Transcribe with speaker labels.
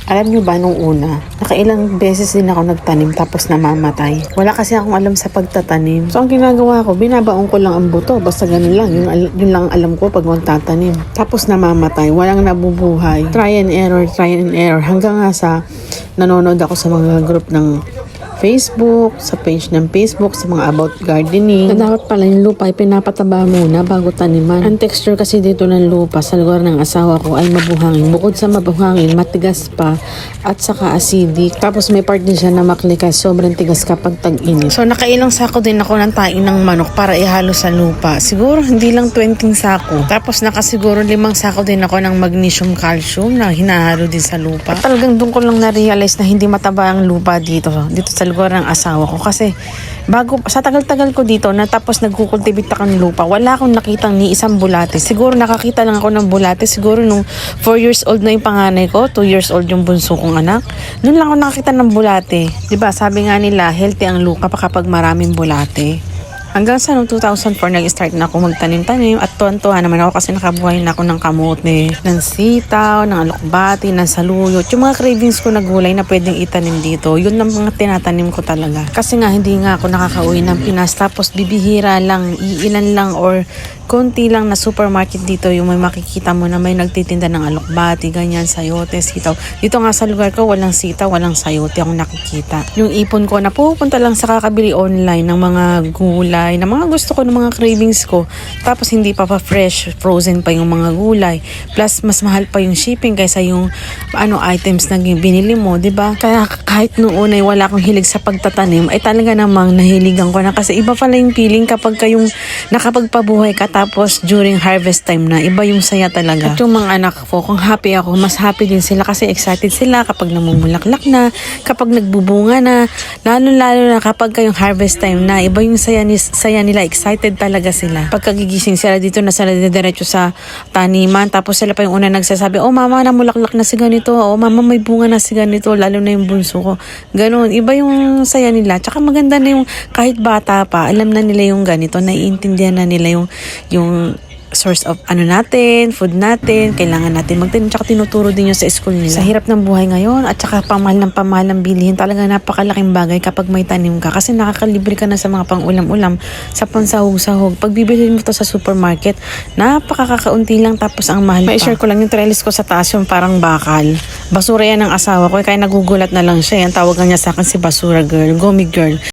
Speaker 1: Alam nyo ba nung una, nakailang beses din ako nagtanim tapos namamatay. Wala kasi akong alam sa pagtatanim. So ang ginagawa ko, binabaon ko lang ang buto. Basta ganun lang. Yun lang alam ko pag magtatanim. Tapos namamatay. Walang nabubuhay. Try and error. Hanggang nga sa nanonood ako sa mga group ng Facebook, sa page ng Facebook, sa mga about gardening. Na dapat pala yung lupa ay pinapataba muna bago taniman. Ang texture kasi dito ng lupa sa lugar ng asawa ko ay mabuhangin. Bukod sa mabuhangin, matigas pa at saka acidic. Tapos may part din siya na maklikas. Sobrang tigas kapag tag-init. So nakailang sako din ako ng tain ng manok para ihalo sa lupa. Siguro hindi lang 20 sako. Tapos nakasiguro 5 sako din ako ng magnesium calcium na hinahalo din sa lupa. At talagang doon ko lang na-realize na hindi mataba ang lupa dito sa lugar ng asawa ko kasi bago sa tagal-tagal ko dito na tapos nagkukultivate ako ng lupa, wala akong nakitang ni isang bulate. Siguro nakakita lang ako ng bulate siguro nung 4 years old na yung panganay ko, 2 years old yung bunso kong anak. Noon lang ako nakakita ng bulate. 'Di ba? Sabi nga nila, healthy ang lupa kapag maraming bulate. Hanggang sa noong 2004, nag-start na ako magtanim-tanim at tuwan-tuwa naman ako kasi nakabuhay na ako ng kamote, ng sitaw, ng alokbati, ng saluyot. Yung mga cravings ko na gulay na pwedeng itanim dito, yun ang mga tinatanim ko talaga. Kasi nga hindi nga ako nakakauwi ng Pinas tapos bibihira lang, iilan lang or konti lang na supermarket dito yung may makikita mo na may nagtitinda ng alokbati, ganyan, sayote, sitaw. Dito nga sa lugar ko, walang sitaw, walang sayote akong nakikita. Yung ipon ko na pupunta lang sa kakabili online ng mga gulay, na mga gusto ko, ng mga cravings ko. Tapos hindi pa fresh, frozen pa yung mga gulay. Plus, mas mahal pa yung shipping kaysa yung items na binili mo, di ba? Kaya kahit noong una wala akong hilig sa pagtatanim, ay talaga namang nahiligan ko na kasi iba pala yung feeling kapag kayong nakapagpabuhay ka tapos during harvest time na, iba yung saya talaga. At yung mga anak ko, kung happy ako, mas happy din sila kasi excited sila kapag namumulaklak na, kapag nagbubunga na, lalo-lalo na kapag kayong harvest time na, iba yung saya nila, excited talaga sila. Pagkagigising sila dito na sila diretso sa taniman, tapos sila pa yung una nagsasabi, oh mama, namulaklak na si ganito, oh mama, may bunga na si ganito, lalo na yung bunso ko. Ganon, iba yung saya nila. Tsaka maganda na yung kahit bata pa, alam na nila yung ganito, naiintindihan na nila yung source of natin, food natin, kailangan natin magtanim, tsaka tinuturo din yun sa school nila. Sa hirap ng buhay ngayon at tsaka pamahal ng bilihin, talaga napakalaking bagay kapag may tanim ka kasi nakakalibre ka na sa mga pang-ulam-ulam, sa pansahog-sahog. Pag bibili mo to sa supermarket, napakakaunti lang tapos ang mahal pa. Ma-share ko lang yung trellis ko sa taas, yung parang bakal. Basura yan ng asawa ko, kaya nagugulat na lang siya. Yan, tawagan niya sa akin si Basura Girl, Gummy Girl.